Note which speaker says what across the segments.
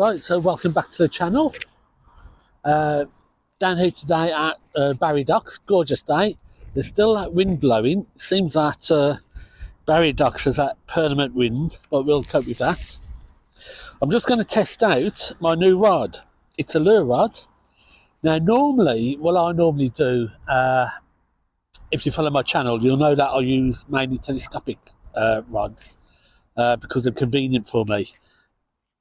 Speaker 1: Right, so welcome back to the channel. Down here today at Barry Docks, gorgeous day. There's still that wind blowing. It seems that Barry Docks has that permanent wind, but we'll cope with that. I'm just going to test out my new rod. It's a lure rod. Now normally, what I normally do, if you follow my channel, you'll know that I use mainly telescopic rods because they're convenient for me.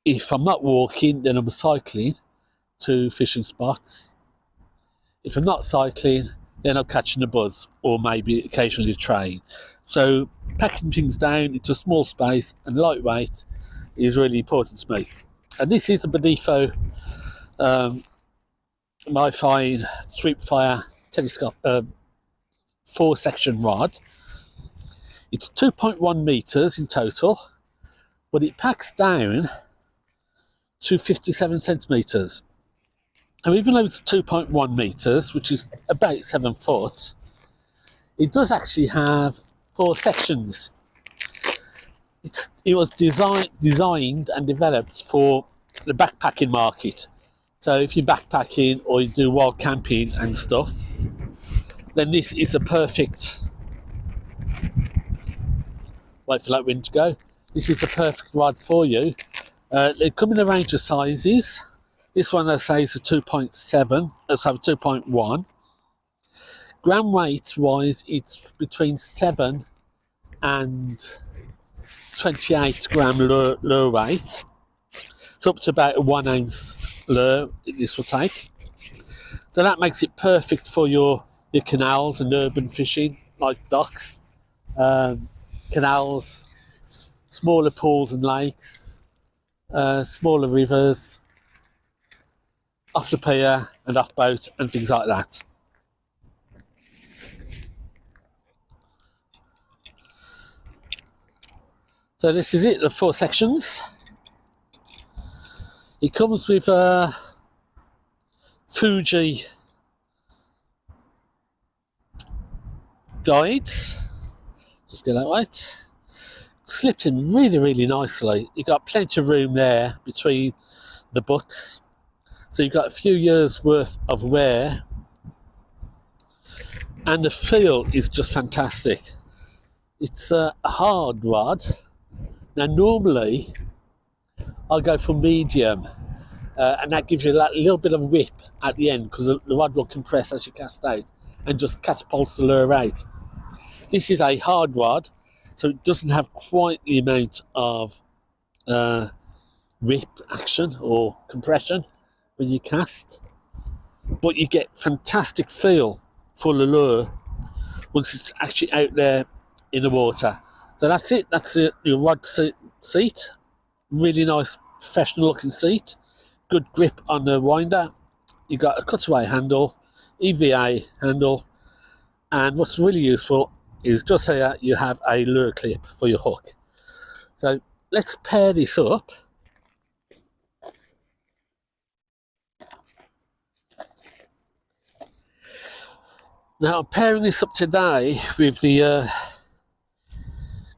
Speaker 1: If I'm not walking, then I'm cycling to fishing spots. If I'm not cycling, then I'm catching a buzz or maybe occasionally a train. So packing things down into a small space and lightweight is really important to me. And this is a Budefo my fine Sweepfire telescope 4-section rod. It's 2.1 meters in total, but it packs down to 57 centimeters. And even though it's 2.1 meters, which is about 7 foot, it does actually have 4 sections. It was designed and developed for the backpacking market. So if you're backpacking or you do wild camping and stuff, then this is a perfect, wait for that wind to go, this is a perfect rod for you. They come in a range of sizes. This one I say is a 2.7, sorry, 2.1. Gram weight wise, it's between 7 and 28 gram lure weight. It's up to about a 1 ounce lure this will take. So that makes it perfect for your canals and urban fishing, like docks, canals, smaller pools and lakes, smaller rivers, off the pier and off boat and things like that. So this is it, the 4 sections. It comes with Fuji guides, just get that right. Slips in really, really nicely. You've got plenty of room there between the butts. So you've got a few years worth of wear. And the feel is just fantastic. It's a hard rod. Now normally, I go for medium. And that gives you that little bit of whip at the end because the rod will compress as you cast out and just catapults the lure out. This is a hard rod, so it doesn't have quite the amount of whip action or compression when you cast, but you get fantastic feel for the lure once it's actually out there in the water. So that's it, that's your rod seat. Really nice professional looking seat, good grip on the winder. You've got a cutaway handle, EVA handle, and what's really useful is just here you have a lure clip for your hook. So let's pair this up. Now I'm pairing this up today with the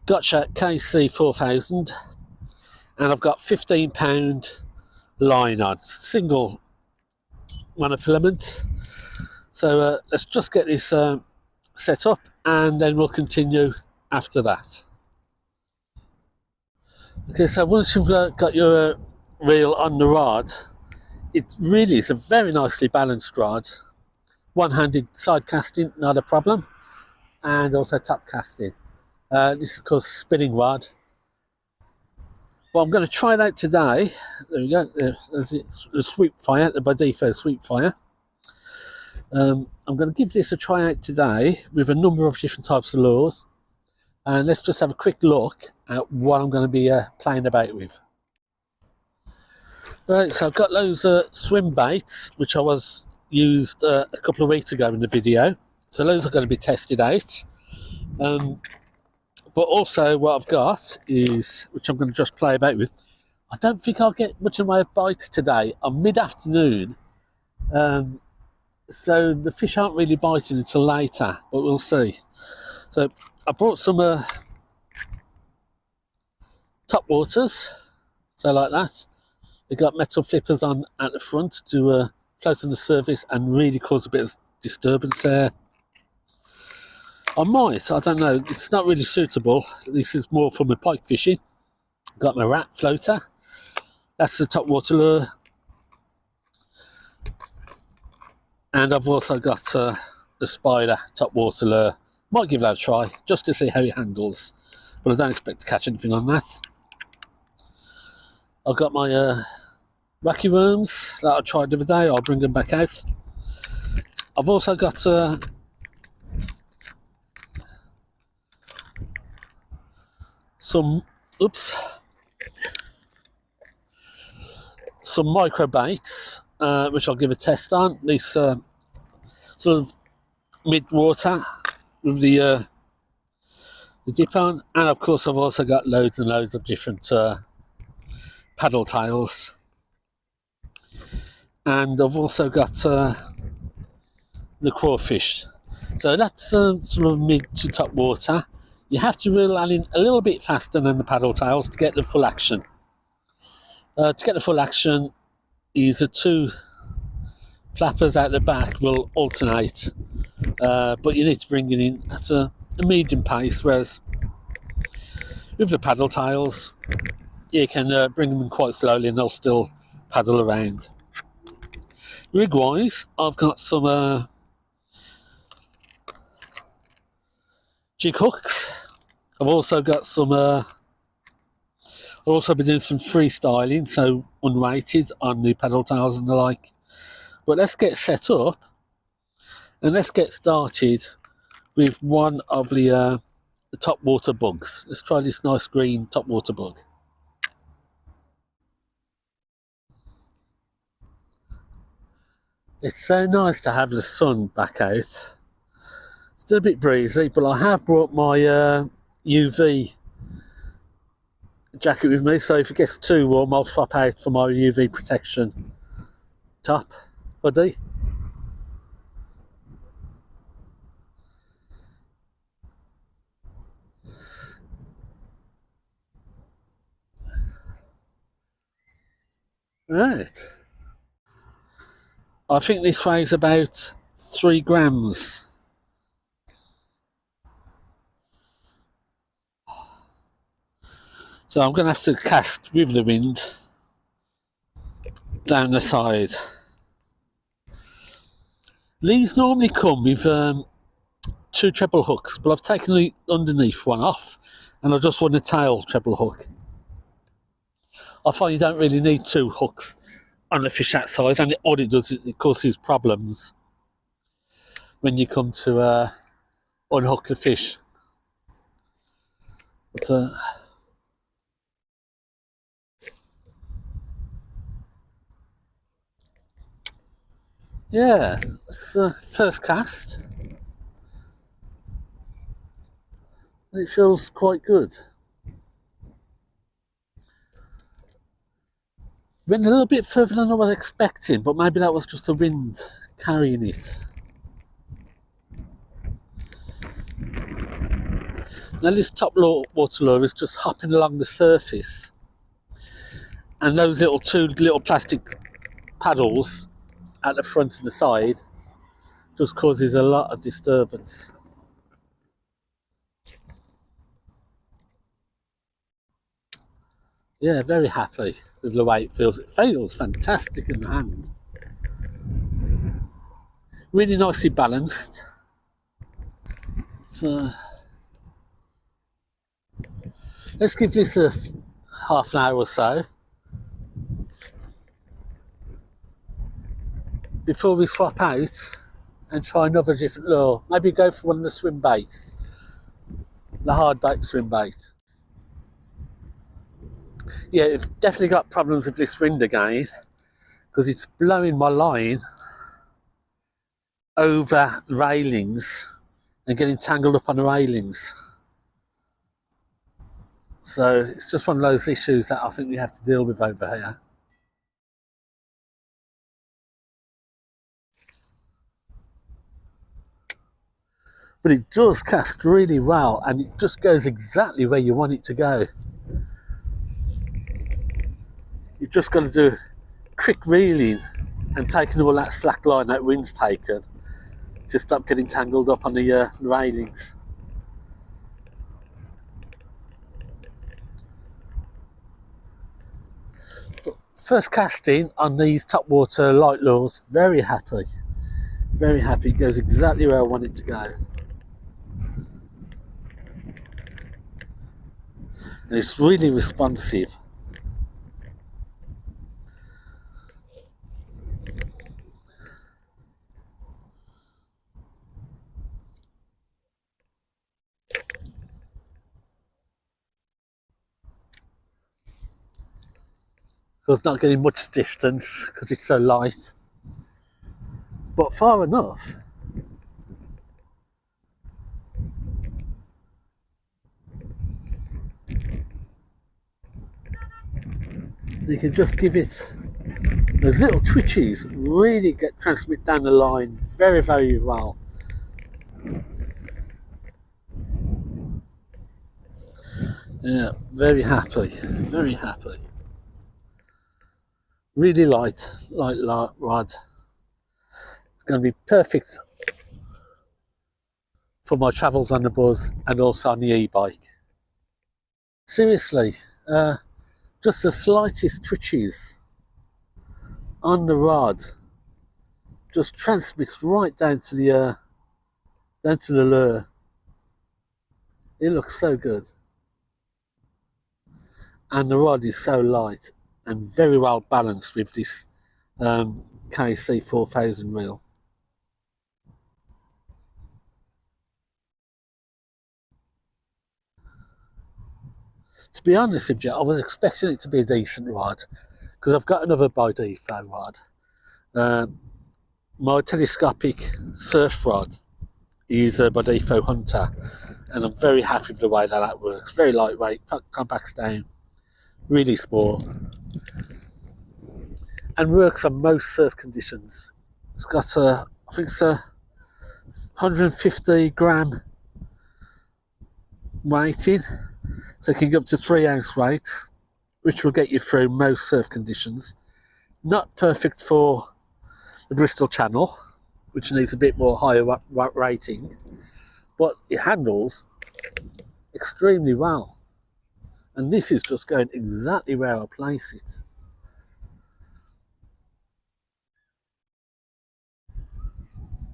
Speaker 1: Gotcha KC 4000, and I've got 15-pound line on, single monofilament. So let's just get this set up and then we'll continue after that. Okay, so once you've got your reel on the rod, it really is a very nicely balanced rod. One-handed side casting, not a problem, and also top casting. This is of course a spinning rod. But I'm going to try it out today. There we go, there's it, the Sweepfire, the Budefo Sweepfire. I'm going to give this a try out today with a number of different types of lures. And let's just have a quick look at what I'm going to be playing about with. Right, so I've got those swim baits, which I used a couple of weeks ago in the video. So those are going to be tested out. But also what I've got is, which I'm going to just play about with, I don't think I'll get much in the way of bites today. I'm mid-afternoon, so the fish aren't really biting until later, but we'll see. So I brought some top waters, so like that. They've got metal flippers on at the front to float on the surface and really cause a bit of disturbance there. I don't know, it's not really suitable. This is more for my pike fishing. Got my rat floater. That's the top water lure. And I've also got the spider top water lure. Might give that a try, just to see how it handles. But I don't expect to catch anything on that. I've got my wacky worms that I tried the other day. I'll bring them back out. I've also got some micro baits, which I'll give a test on. These sort of mid-water with the dip on, and of course I've also got loads and loads of different paddle tails, and I've also got the crawfish. So that's sort of mid to top water. You have to reel in a little bit faster than the paddle tails to get the full action. To get the full action, is the two flappers out the back will alternate, but you need to bring it in at a medium pace, whereas with the paddle tails you can bring them in quite slowly and they'll still paddle around. Rig wise, I've got some jig hooks. I've also got some I've also been doing some freestyling, so unweighted on the paddle tails and the like. But let's get set up and let's get started with one of the top water bugs. Let's try this nice green top water bug. It's so nice to have the sun back out. It's still a bit breezy, but I have brought my UV jacket with me, so if it gets too warm I'll swap out for my UV protection top hoodie. Right, I think this weighs about 3 grams. So I'm going to have to cast with the wind down the side. These normally come with 2 treble hooks, but I've taken the underneath one off and I just want a tail treble hook. I find you don't really need 2 hooks on a fish that size, and all it does is it causes problems when you come to unhook the fish. But, yeah, it's first cast. It feels quite good. Went a little bit further than I was expecting, but maybe that was just the wind carrying it. Now this top water lure is just hopping along the surface, and those two little plastic paddles at the front and the side just causes a lot of disturbance. Yeah, very happy with the way it feels. It feels fantastic in the hand. Really nicely balanced. So, let's give this a half an hour or so before we swap out and try another different lure. Maybe go for one of the swim baits, the hard bait swim bait. Yeah, I've definitely got problems with this wind again because it's blowing my line over railings and getting tangled up on the railings. So it's just one of those issues that I think we have to deal with over here. But it does cast really well, and it just goes exactly where you want it to go. just got to do quick reeling and taking all that slack line that wind's taken to stop getting tangled up on the railings. But first casting on these topwater light lures, very happy. Very happy, it goes exactly where I want it to go. And it's really responsive. So it's not getting much distance because it's so light, but far enough. You can just give it those little twitches, really get transmit down the line very, very well. Yeah, very happy, very happy. Really light rod. It's going to be perfect for my travels on the buzz and also on the e-bike. Seriously, just the slightest twitches on the rod just transmits right down to the lure. It looks so good, and the rod is so light and very well balanced with this KC 4000 reel. To be honest with you, I was expecting it to be a decent rod because I've got another Budefo rod. My telescopic surf rod is a Budefo Hunter, and I'm very happy with the way that works. Very lightweight, compacts down, really small, and works on most surf conditions. It's got I think it's a 150 gram weighting, so it can go up to 3 ounce weights, which will get you through most surf conditions. Not perfect for the Bristol Channel, which needs a bit more higher rating, but it handles extremely well. And this is just going exactly where I place it.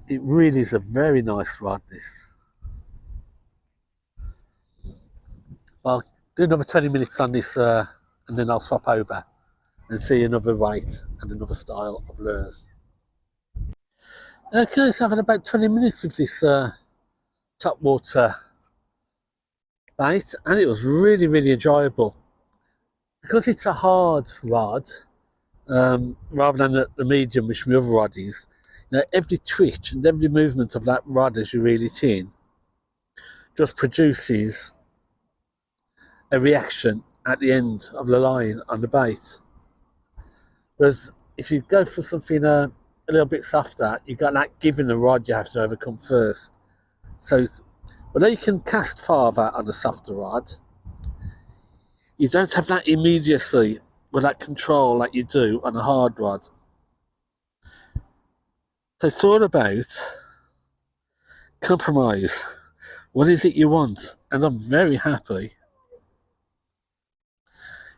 Speaker 1: It really is a very nice rod, this. I'll do another 20 minutes on this and then I'll swap over and see another weight and another style of lures. Okay, so I've had about 20 minutes with this topwater bait, and it was really, really enjoyable. Because it's a hard rod, rather than the medium, which my other rod is, you know, every twitch and every movement of that rod as you reel it in just produces a reaction at the end of the line on the bait. Whereas if you go for something a little bit softer, you've got that giving the rod you have to overcome first. So although you can cast farther on a softer rod, you don't have that immediacy or that control like you do on a hard rod. So it's all about compromise. What is it you want? And I'm very happy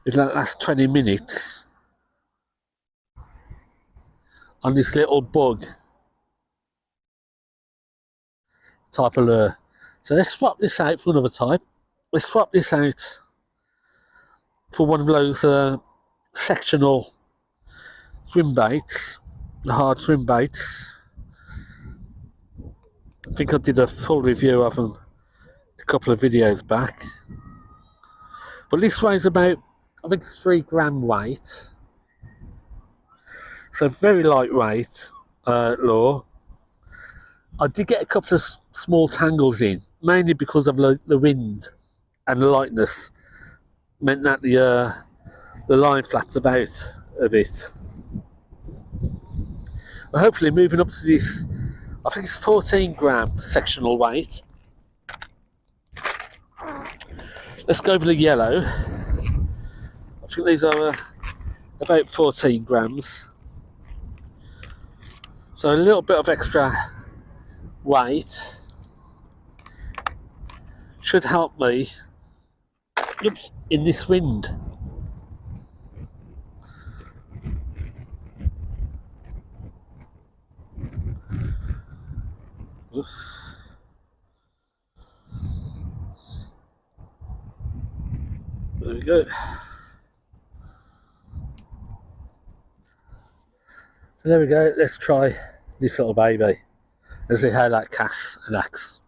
Speaker 1: with that last 20 minutes on this little bug type of lure. So let's swap this out for another type. Let's swap this out for one of those sectional swim baits, the hard swim baits. I think I did a full review of them a couple of videos back. But this weighs about, I think, 3 gram weight. So very lightweight lure. I did get a couple of small tangles in, mainly because of the wind and the lightness. Meant that the line flapped about a bit. But hopefully moving up to this, I think it's 14 gram sectional weight. Let's go over the yellow. I think these are about 14 grams. So a little bit of extra weight should help me in this wind. Oops. There we go. So there we go. Let's try this little baby and see how that casts and acts.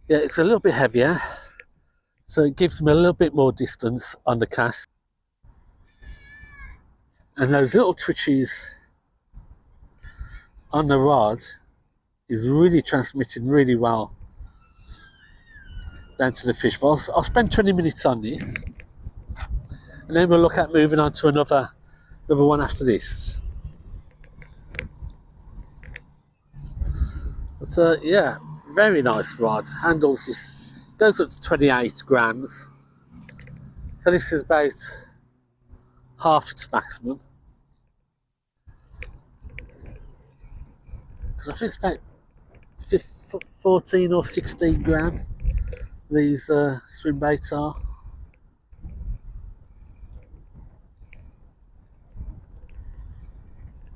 Speaker 1: Yeah, it's a little bit heavier, so it gives me a little bit more distance on the cast. And those little twitches on the rod is really transmitting really well down to the fish. But I'll spend 20 minutes on this, and then we'll look at moving on to another one after this. But yeah, very nice rod. Handles this, goes up to 28 grams. So this is about half its maximum. Because I think it's about 14 or 16 gram, these swim baits are.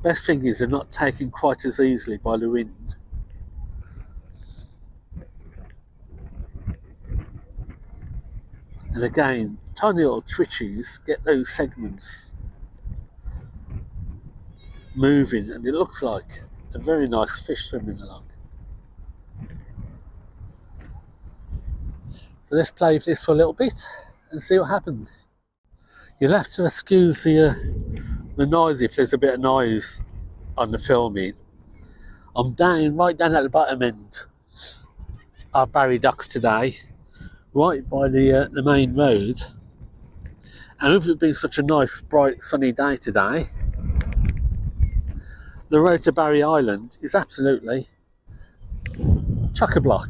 Speaker 1: Best thing is they're not taken quite as easily by the wind. And again, tiny little twitches get those segments moving, and it looks like a very nice fish swimming along. So let's play with this for a little bit and see what happens. You'll have to excuse the noise if there's a bit of noise on the filming. I'm right down at the bottom end of Barry Docks today, right by the main road, and with it being such a nice bright sunny day today, the road to Barry Island is absolutely chock-a-block.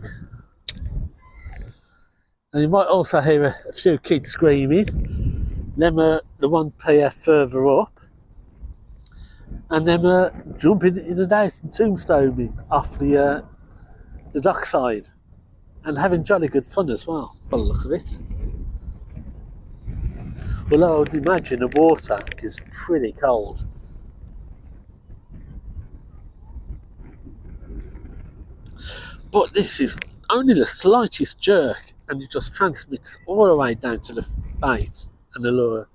Speaker 1: And you might also hear a few kids screaming, them the one pier further up, and them jumping in and out and tombstoning off the dockside, and having jolly good fun as well, by the look of it. Although I would imagine the water is pretty cold. But this is only the slightest jerk, and it just transmits all the way down to the bait and the lure.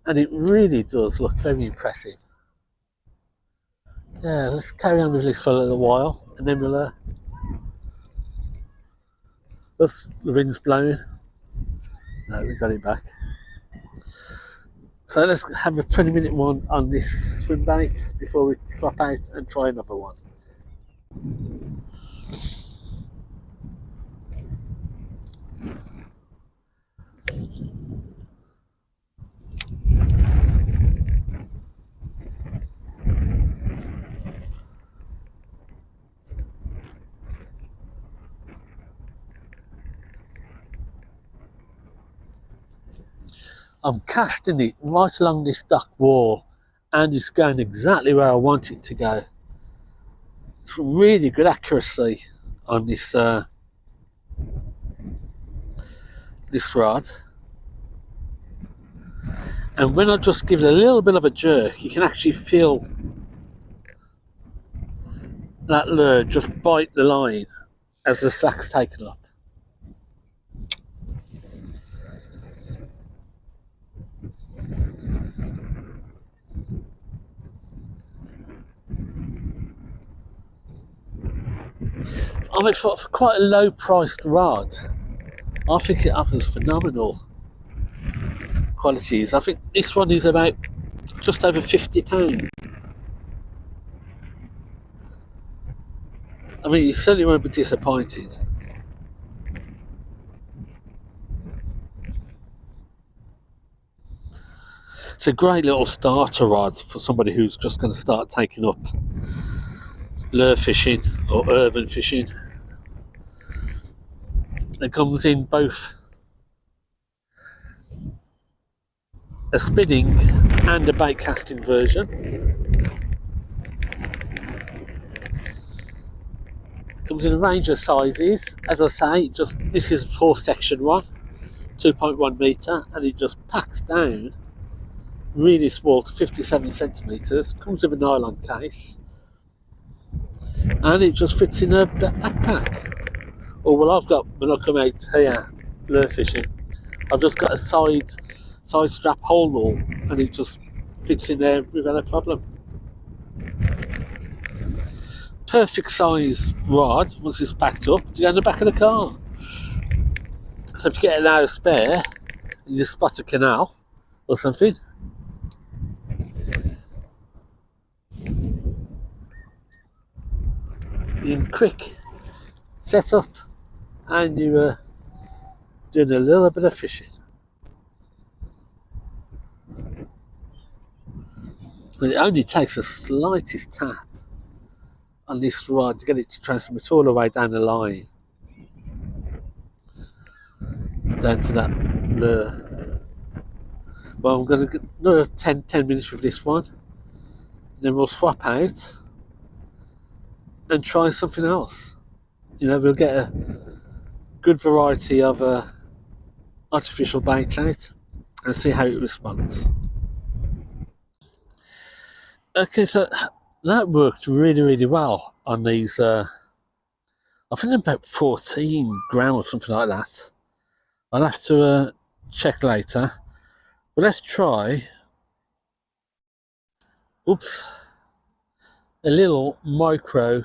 Speaker 1: And it really does look very impressive. Yeah, let's carry on with this for a little while, and then we'll oops, the wind's blowing. No, we got it back. So let's have a 20-minute one on this swim bait before we drop out and try another one. I'm casting it right along this dock wall, and it's going exactly where I want it to go. It's really good accuracy on this this rod. And when I just give it a little bit of a jerk, you can actually feel that lure just bite the line as the slack's taken up. I mean, for quite a low priced rod, I think it offers phenomenal qualities. I think this one is about just over £50. I mean, you certainly won't be disappointed. It's a great little starter rod for somebody who's just going to start taking up lure fishing or urban fishing. It comes in both a spinning and a bait casting version. Comes in a range of sizes. As I say, this is a 4-section one, 2.1 metre, and it just packs down really small to 57 centimetres. Comes with a nylon case, and it just fits in a backpack. Or well, I've got, when I come out here lure fishing, I've just got a side strap hole nut, and it just fits in there without a problem. Perfect size rod once it's packed up to go in the back of the car. So if you get an hour spare and you spot a canal or something, you can quick set up and you're doing a little bit of fishing. But it only takes the slightest tap on this rod to get it to transmit all the way down the line, down to that lure. Well, I'm going to get another 10 minutes with this one, then we'll swap out and try something else. You know, we'll get a good variety of artificial bait out and see how it responds. Okay, so that worked really, really well on these, I think about 14 gram or something like that. I'll have to check later, but let's try, a little micro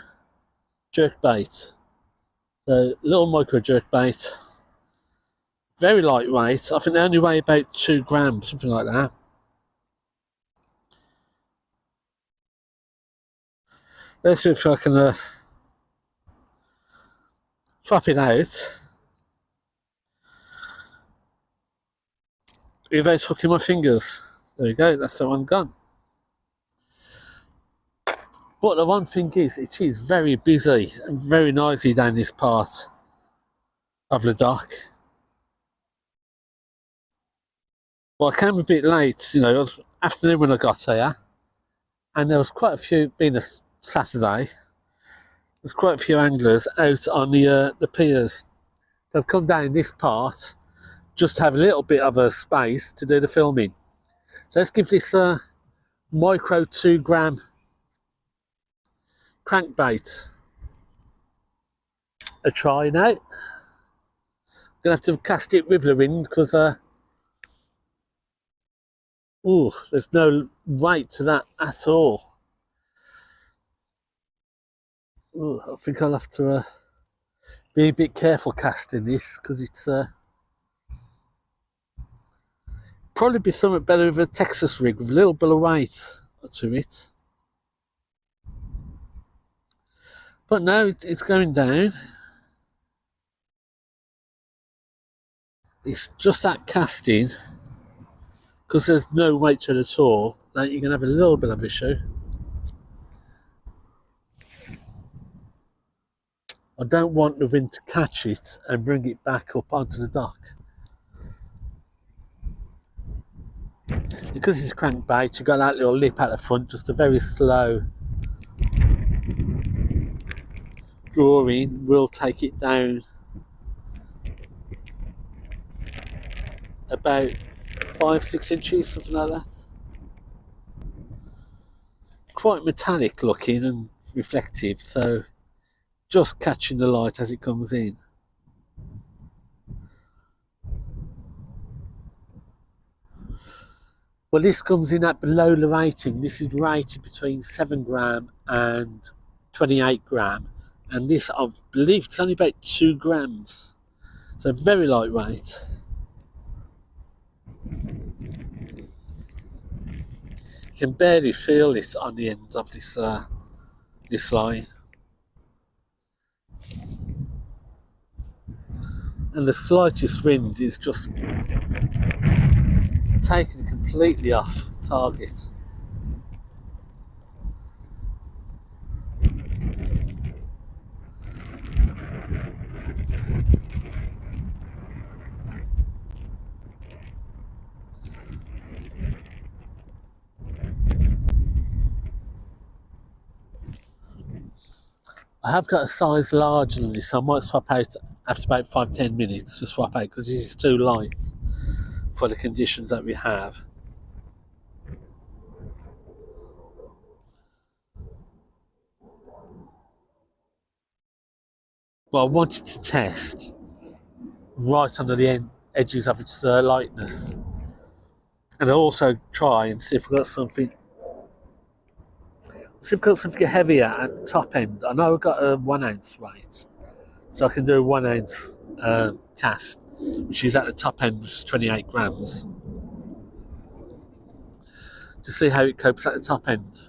Speaker 1: jerk bait. So little micro jerk bait, very lightweight. I think they only weigh about 2 grams, something like that. Let's see if I can swap it out without hooking my fingers. There we go, that's the one gone. But the one thing is, it is very busy and very noisy down this part of the dock. Well, I came a bit late, you know, it was afternoon when I got here, and there was quite a few, being a Saturday, there's quite a few anglers out on the piers. So I've come down this part just to have a little bit of a space to do the filming. So let's give this micro 2 gram crankbait a try now. I'm gonna have to cast it with the wind because there's no weight to that at all. I think I'll have to be a bit careful casting this because it's probably be something better with a Texas rig with a little bit of weight to it. But no, it's going down. It's just that casting, because there's no weight to it at all, that you can have a little bit of issue. I don't want the wind to catch it and bring it back up onto the dock. Because it's crankbait, you've got that little lip at the front, just a very slow drawing will take it down about 5-6 inches, something like that. Quite metallic looking and reflective, so just catching the light as it comes in. Well, this comes in at below the rating. This is rated between 7 gram and 28 gram, and this, I believe, it's only about 2 grams, so very lightweight. You can barely feel it on the end of this this line, and the slightest wind is just taking completely off target. I have got a size larger than this, so I might swap out after about 5-10 minutes to swap out because this is too light for the conditions that we have. But I wanted to test right under the edges of its lightness, and I also try and see if we've got something. See if we've got something heavier at the top end. I know I've got a 1 ounce weight, so I can do a 1 ounce cast, which is at the top end, which is 28 grams, to see how it copes at the top end.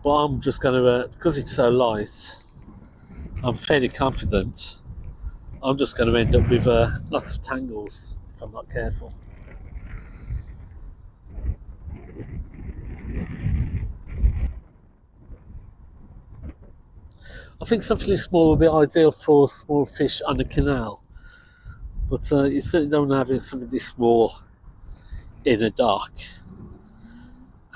Speaker 1: But I'm just going to, because it's so light, I'm fairly confident I'm just going to end up with lots of tangles if I'm not careful. I think something small would be ideal for small fish on the canal, but you certainly don't want to have something this small in a dock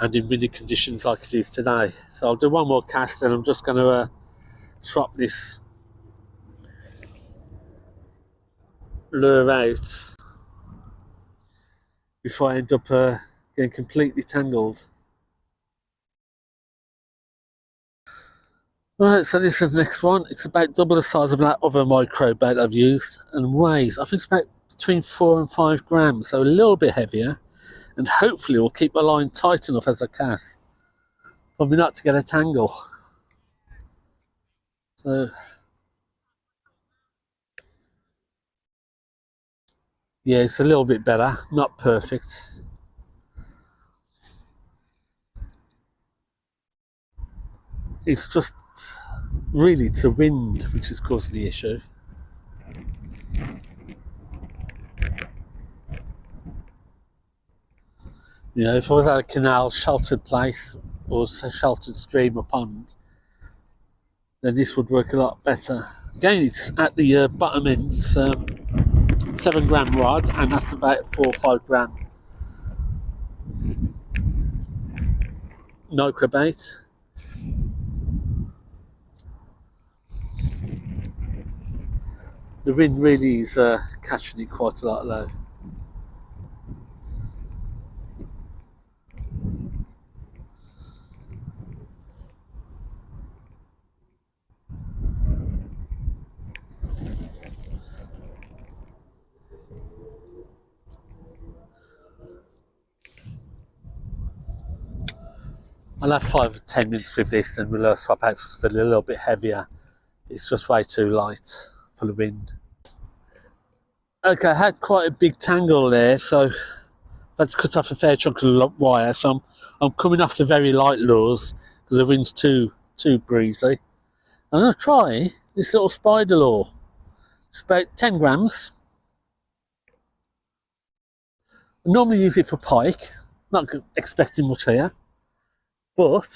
Speaker 1: and in windy conditions like it is today. So I'll do one more cast and I'm just going to swap this lure out before I end up getting completely tangled. Right, so this is the next one. It's about double the size of that other micro bait I've used and weighs, I think it's about between 4 and 5 grams, so a little bit heavier, and hopefully will keep my line tight enough as I cast for me not to get a tangle. So yeah, it's a little bit better, not perfect. It's just really the wind which is causing the issue. You know, if I was at a canal, sheltered place, or a sheltered stream or pond, then this would work a lot better. Again, it's at the bottom end, it's 7 gram rod, and that's about 4 or 5 gram micro bait. The wind really is catching it quite a lot though. I'll have 5 or 10 minutes with this and we'll swap out for a little bit heavier. It's just way too light for the wind. Okay, I had quite a big tangle there, so I've had to cut off a fair chunk of wire, so I'm coming off the very light lures because the wind's too breezy. I'm going to try this little spider lure. It's about 10 grams. I normally use it for pike, not expecting much here, but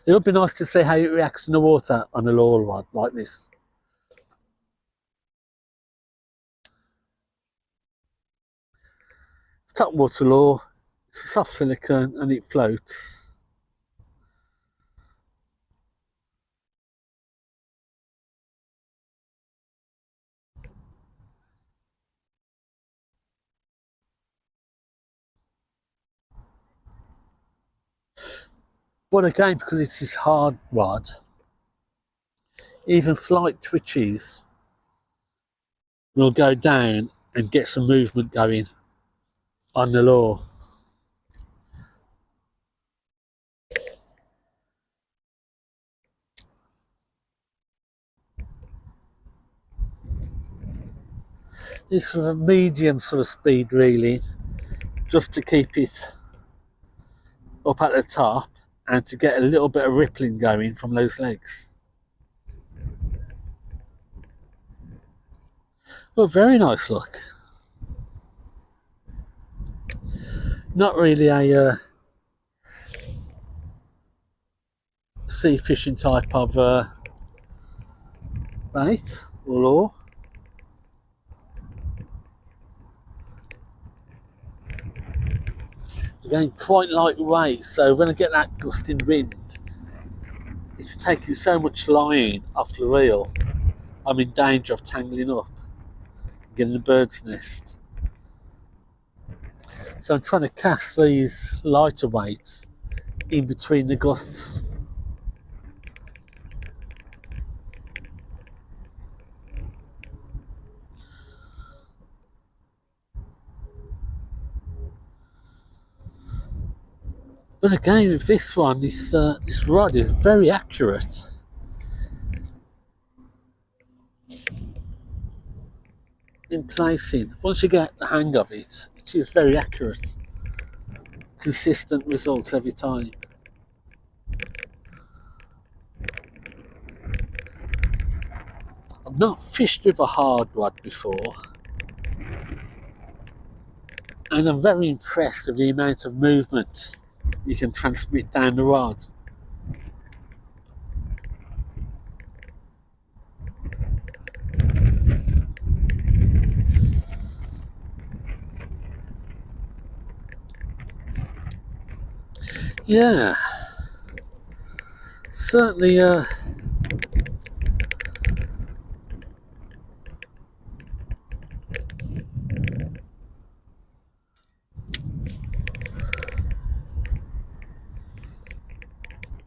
Speaker 1: it would be nice to see how it reacts in the water on a lure rod like this. It's topwater lure, it's a soft silicone and it floats. But again, because it's this hard rod, even slight twitches will go down and get some movement going on the lure. This sort of medium sort of speed reeling, just to keep it up at the top, and to get a little bit of rippling going from those legs. But very nice look. Not really a sea fishing type of bait or lure. Again, quite lightweight, so when I get that gusting wind, it's taking so much line off the reel, I'm in danger of tangling up and getting a bird's nest. So I'm trying to cast these lighter weights in between the gusts. But again, with this one, this rod is very accurate. In placing, once you get the hang of it, it is very accurate. Consistent results every time. I've not fished with a hard rod before, and I'm very impressed with the amount of movement you can transmit down the rod. Yeah, certainly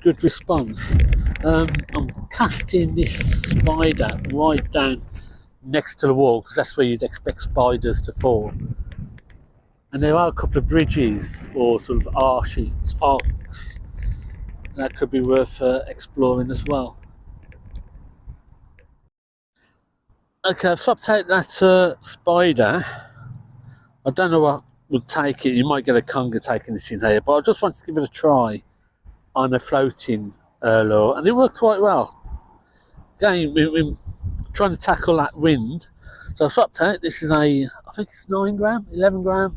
Speaker 1: good response. I'm casting this spider right down next to the wall because that's where you'd expect spiders to fall. And there are a couple of bridges or sort of arcs that could be worth exploring as well. Okay, I've swapped out that spider. I don't know what would take it. You might get a conger taking this in here, but I just wanted to give it a try on a floating lure, and it worked quite well. Again, we're trying to tackle that wind. So I swapped out. This is I think it's 9 gram, 11 gram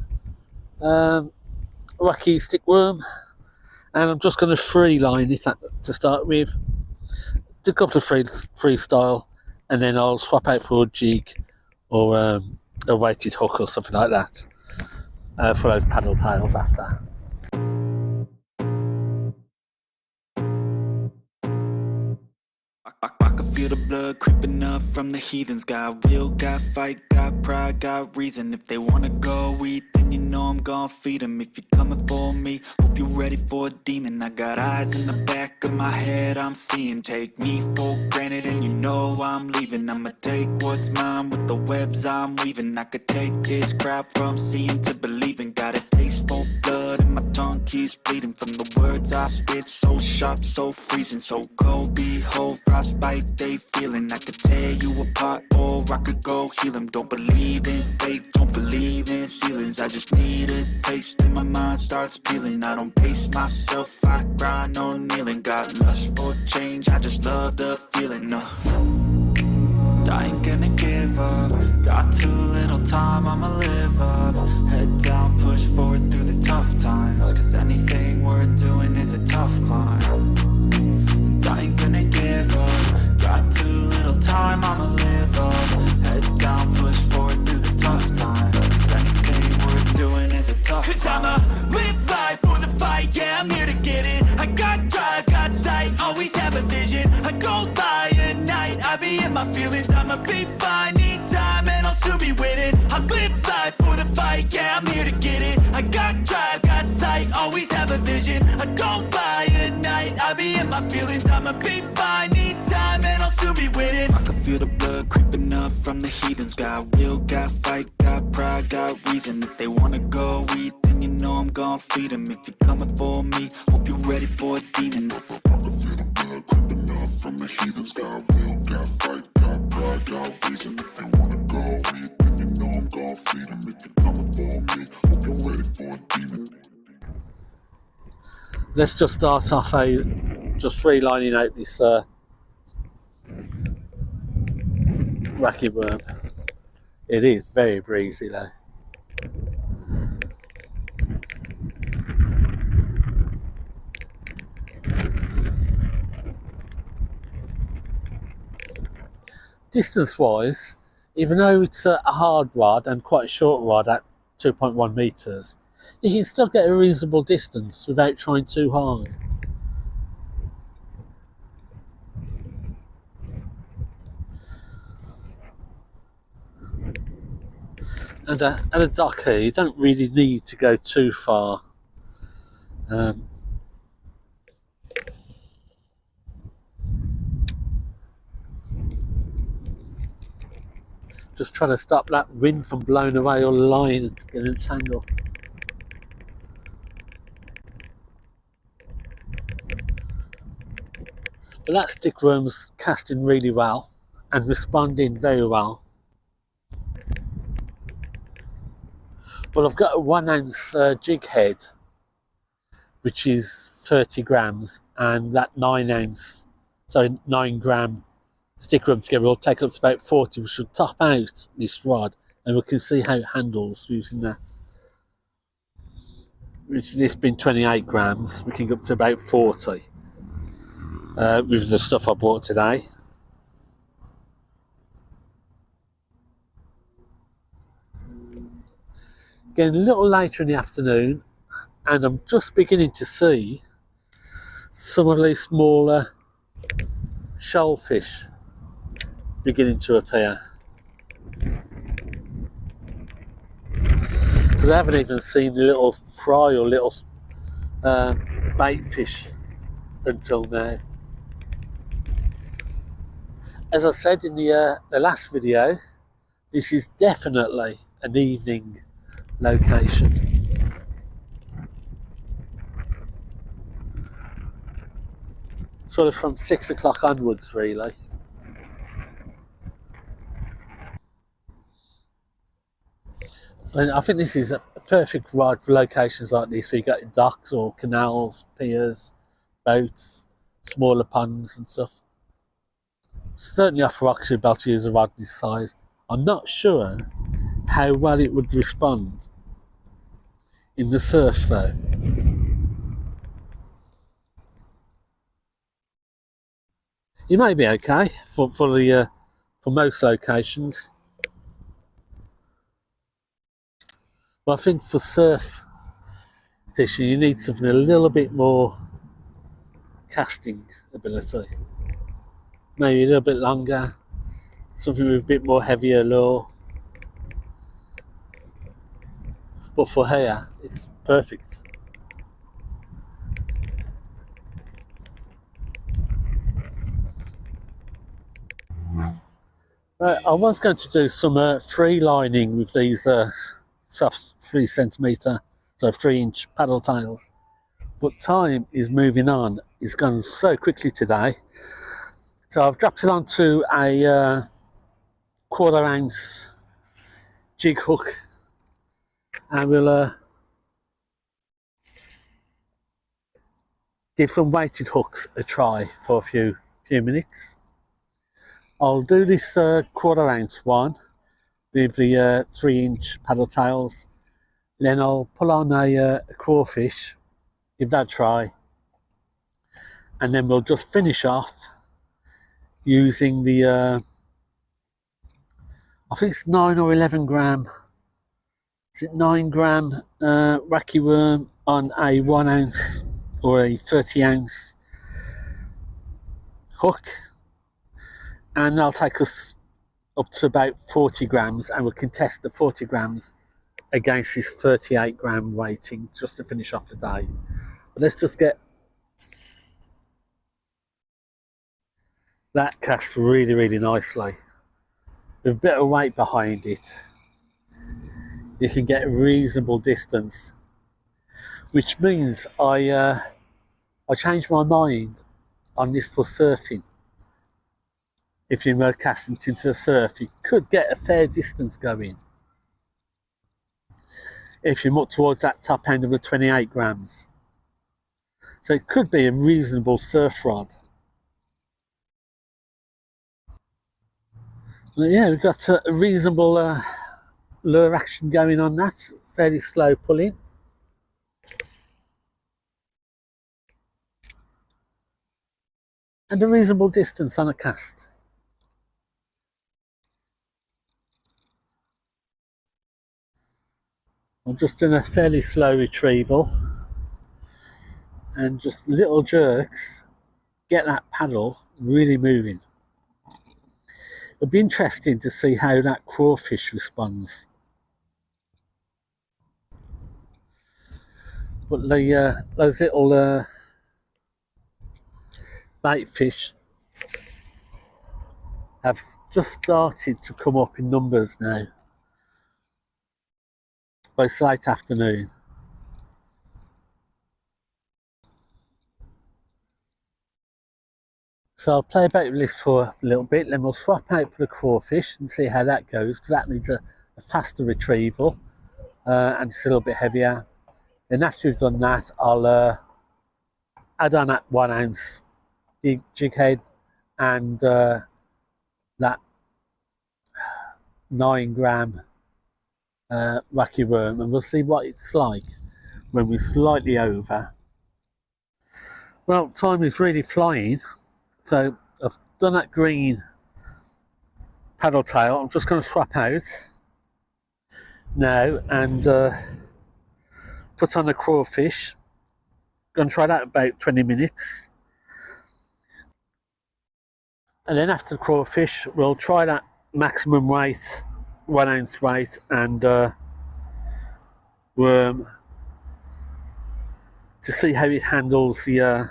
Speaker 1: wacky stick worm, and I'm just going to free line it to start with. Do a couple of freestyle, and then I'll swap out for a jig or a weighted hook or something like that for those paddle tails after.
Speaker 2: I can feel the blood creeping up from the heathens. Got will, got fight, got pride, got reason. If they wanna go eat, then you know I'm gonna feed them. If you're coming for me, hope you're ready for a demon. I got eyes in the back of my head, I'm seeing. Take me for granted and you know I'm leaving. I'ma take what's mine with the webs I'm weaving. I could take this crowd from seeing to believing. Got a taste for blood and my tongue keeps bleeding. From the words I spit, so sharp, so freezing. So cold, behold, frostbite they feeling. I could tear you apart or I could go heal them. Don't believe in fate, don't believe in ceilings. I just need a taste and my mind starts peeling. I don't pace myself, I grind on kneeling. Got lust for change, I just love the feeling. I ain't gonna give up. Got too little time, I'ma live up. Head down, push forward through the tough times. Cause anything worth doing is a tough climb. And I ain't gonna give up. Got too little time, I'ma live up. Head down, push forward through the tough times. Cause anything worth doing is a tough climb. Cause I'ma live life for the fight, yeah, I'm here to get it. I got drive, got sight, always have a vision. I go by at night, I be in my feelings. I'ma be fine, need time and I'll soon be winning. I live life for the fight, yeah, I'm here to get it. I got drive, got sight, always have a vision. I go by at night, I be in my feelings. I'ma be fine, need time and I'll soon be winning. I can feel the blood creeping up from the heathens. Got will, got fight, got pride, got reason. If they wanna go eat, then you know I'm gonna feed them. If you're coming for me, hope you're ready for a demon. I can feel the blood creeping up from the heathens. Got will, got fight, got pride, got reason. If they wanna go eat, then you know I'm gonna feed them. If you're coming for me, hope you're ready for a demon.
Speaker 1: Let's just start off just free lining out this wacky worm. It is very breezy though. Distance wise, even though it's a hard rod and quite a short rod at 2.1 meters, you can still get a reasonable distance without trying too hard. And at a dock here, you don't really need to go too far. Just trying to stop that wind from blowing away your line and getting entangled. But that stickworm's casting really well and responding very well. Well, I've got a 1 ounce jig head, which is 30 grams, and that 9 gram stickworm together will take up to about 40. We should top out this rod and we can see how it handles using that. Which this being 28 grams, we can go up to about 40 with the stuff I bought today. Getting a little later in the afternoon, and I'm just beginning to see some of these smaller shellfish beginning to appear. Because I haven't even seen the little fry or little bait fish until now. As I said in the last video, this is definitely an evening location. Sort of from 6 o'clock onwards, really. And I think this is a perfect ride for locations like this, where you got docks or canals, piers, boats, smaller ponds and stuff. Certainly off rocks you'd be able to use a rod this size. I'm not sure how well it would respond in the surf though. It may be okay for most locations. But I think for surf fishing you need something a little bit more casting ability. Maybe a little bit longer, something with a bit more heavier lure. But for here, it's perfect. Right, I was going to do some free lining with these soft 3 centimetre, so 3-inch paddle tails. But time is moving on. It's gone so quickly today. So I've dropped it onto a 1/4 ounce jig hook, and we'll give some weighted hooks a try for a few minutes. I'll do this 1/4 ounce one with the 3-inch paddle tails. Then I'll pull on a crawfish, give that a try, and then we'll just finish off using the I think it's 9 or 11 gram. Is it 9 gram wacky worm on a 1 ounce or a 30 ounce hook, and that'll take us up to about 40 grams, and we can test the 40 grams against this 38 gram weighting just to finish off the day. But let's just get that cast really nicely. With a bit of weight behind it, you can get a reasonable distance, which means I changed my mind on this for surfing. If you were casting it into the surf, you could get a fair distance going if you're more towards that top end of the 28 grams. So it could be a reasonable surf rod. But yeah, we've got a reasonable lure action going on that. Fairly slow pulling. And a reasonable distance on a cast. I'm just doing a fairly slow retrieval. And just little jerks get that paddle really moving. It'll be interesting to see how that crawfish responds. But those little bait fish have just started to come up in numbers now. By it's late afternoon. So I'll play about with this for a little bit, then we'll swap out for the crawfish and see how that goes, because that needs a faster retrieval and it's a little bit heavier. And after we've done that, I'll add on that 1 ounce jig head and that 9 gram wacky worm, and we'll see what it's like when we're slightly over. Well, time is really flying. So I've done that green paddle tail. I'm just going to swap out now and put on the crawfish. Going to try that about 20 minutes. And then after the crawfish, we'll try that maximum weight, 1 ounce weight, and worm to see how it handles the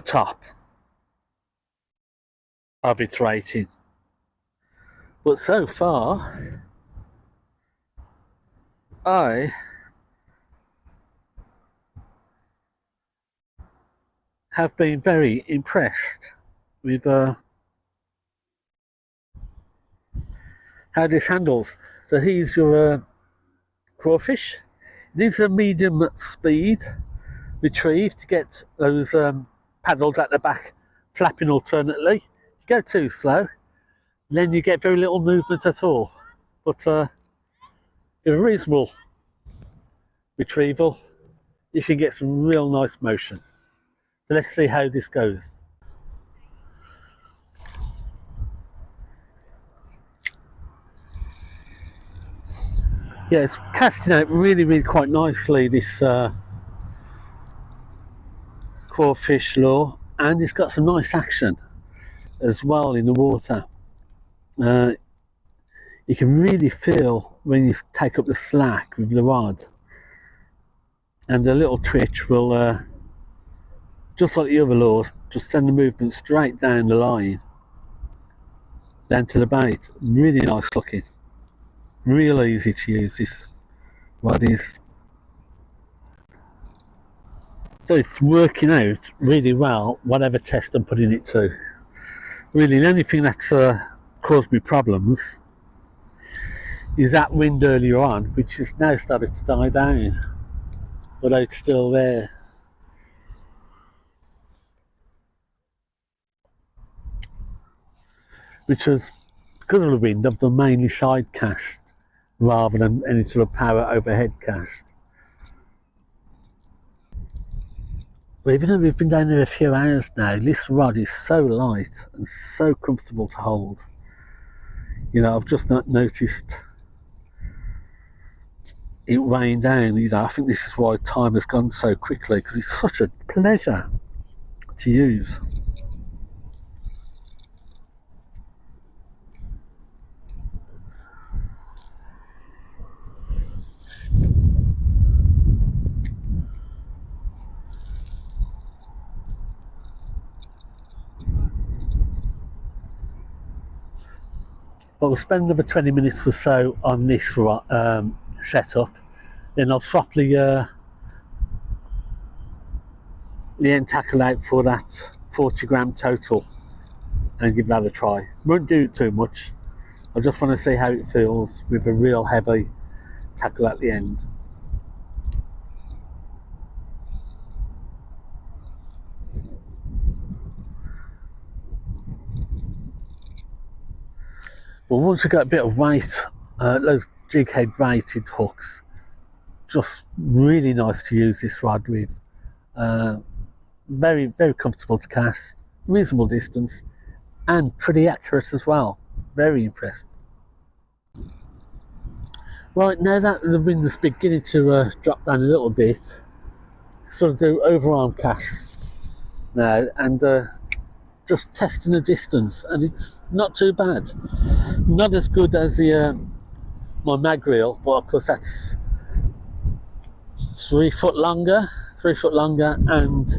Speaker 1: top of its rating. But so far I have been very impressed with how this handles. So here's your crawfish. It needs a medium speed retrieve to get those paddles at the back flapping alternately. If you go too slow, then you get very little movement at all. But with a reasonable retrieval, you can get some real nice motion. So let's see how this goes. Yeah, it's casting out really quite nicely, this crawfish lure, and it's got some nice action as well in the water. You can really feel when you take up the slack with the rod, and the little twitch will, just like the other lures, just send the movement straight down the line, down to the bait. Really nice looking, real easy to use this rod is. So it's working out really well, whatever test I'm putting it to. Really, the only thing that's caused me problems is that wind earlier on, which has now started to die down, but it's still there. Which was because of the wind. I've done mainly side cast rather than any sort of power overhead cast. But even though we've been down there a few hours now, this rod is so light and so comfortable to hold. You know, I've just not noticed it weighing down. You know, I think this is why time has gone so quickly, because it's such a pleasure to use. But we'll spend another 20 minutes or so on this setup. Then I'll swap the end tackle out for that 40 gram total and give that a try. Won't do it too much. I just want to see how it feels with a real heavy tackle at the end. But once you get a bit of weight, those jig head rated hooks, just really nice to use this rod with. Very, very comfortable to cast, reasonable distance, and pretty accurate as well. Very impressed. Right, now that the wind is beginning to drop down a little bit, sort of do overarm casts now, and just testing the distance, and it's not too bad. Not as good as the my mag reel, but of course that's 3 foot longer, and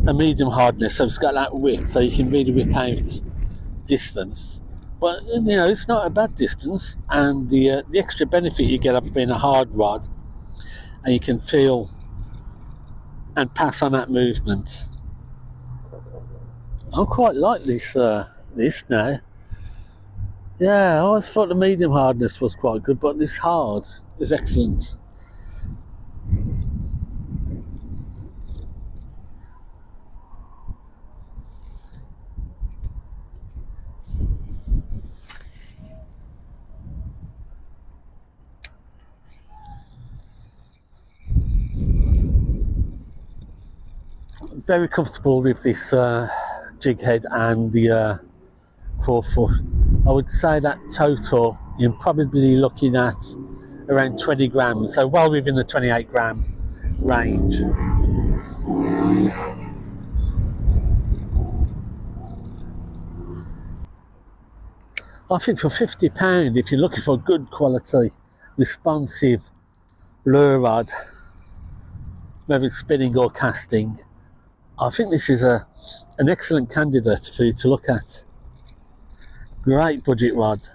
Speaker 1: a medium hardness, so it's got that whip, so you can really whip out distance. But you know, it's not a bad distance, and the extra benefit you get of being a hard rod, and you can feel and pass on that movement. I quite like this now. Yeah, I always thought the medium hardness was quite good, but this hard is excellent. Very comfortable with this jig head and the 4 foot. I would say that total you're probably looking at around 20 grams, so well within the 28 gram range. I think for £50, if you're looking for a good quality, responsive lure rod, whether it's spinning or casting, I think this is an excellent candidate for you to look at. Great budget rod.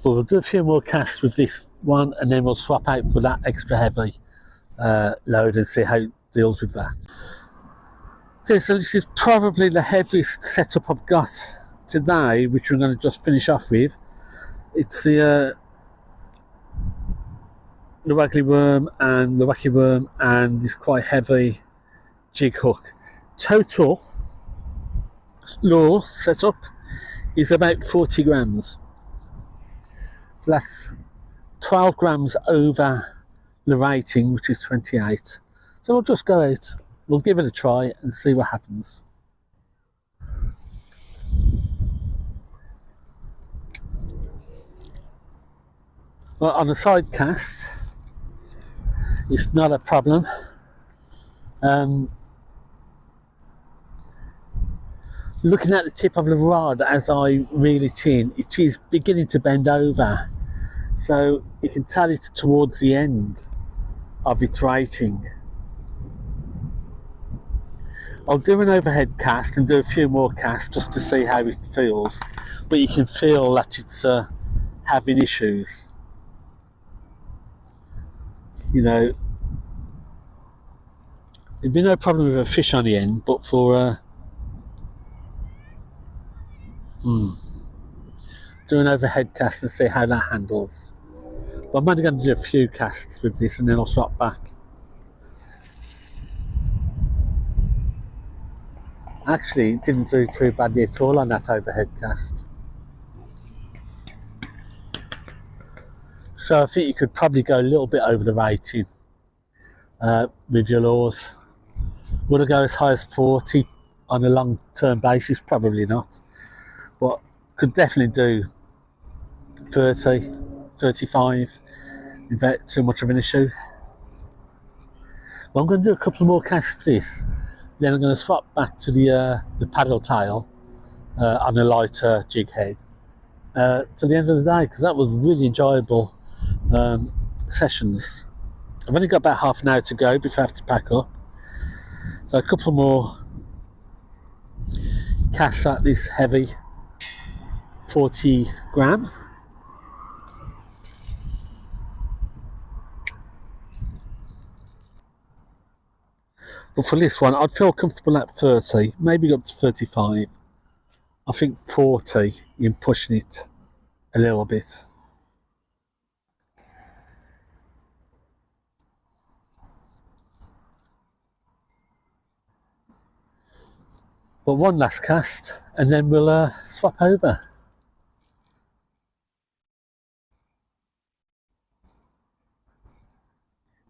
Speaker 1: But we'll do a few more casts with this one, and then we'll swap out for that extra heavy load and see how it deals with that. Okay, so this is probably the heaviest setup I've got today, which we're going to just finish off with. It's the waggly worm and the wacky worm and this quite heavy jig hook. Total lure setup is about 40 grams. So that's 12 grams over the rating, which is 28. So we'll just go out, we'll give it a try and see what happens. Well, on a side cast, it's not a problem. Looking at the tip of the rod as I reel it in, it is beginning to bend over, so you can tell it's towards the end of its rating. I'll do an overhead cast and do a few more casts just to see how it feels, but you can feel that it's having issues. You know, there'd be no problem with a fish on the end, but for do an overhead cast and see how that handles. But I'm only going to do a few casts with this and then I'll swap back. Actually, it didn't do too badly at all on that overhead cast. So I think you could probably go a little bit over the rating with your lures. Would I go as high as 40 on a long-term basis? Probably not. But could definitely do 30, 35 without too much of an issue. Well, I'm going to do a couple more casts for this. Then I'm going to swap back to the paddle tail on a lighter jig head to the end of the day, because that was really enjoyable sessions. I've only got about half an hour to go before I have to pack up. So a couple more casts at this heavy 40 gram. But for this one, I'd feel comfortable at 30, maybe up to 35. I think 40 in pushing it a little bit. But one last cast, and then we'll swap over.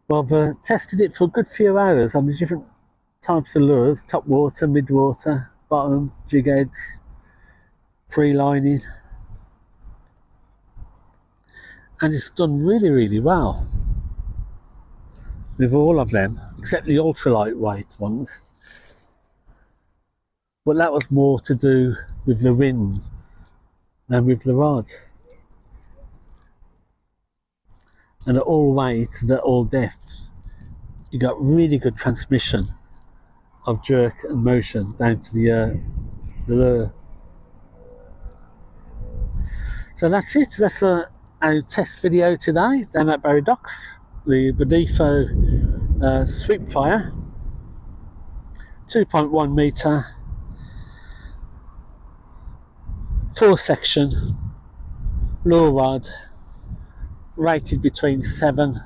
Speaker 1: Well, I've tested it for a good few hours on the different types of lures: top water, mid water, bottom, jig heads, free lining, and it's done really, really well with all of them, except the ultra lightweight ones. But that was more to do with the wind than with the rod. And at all weight and at all depths, you got really good transmission of jerk and motion down to the lure. So that's it. That's our test video today down at Barry Docks. The Budefo Sweepfire, 2.1 metre, 4-section lure rod, rated between 7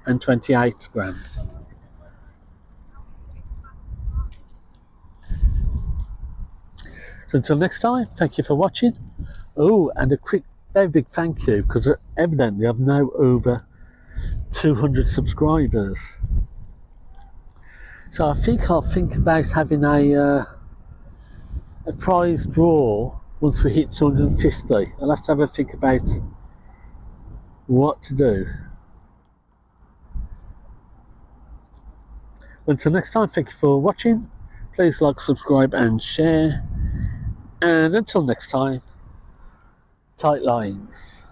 Speaker 1: and 28 grams. So until next time, thank you for watching. Oh, and a quick, very big thank you, because evidently I've now over 200 subscribers. So I think I'll think about having a prize draw once we hit 250. I'll have to have a think about what to do. Until next time, thank you for watching. Please like, subscribe and share. And until next time, tight lines.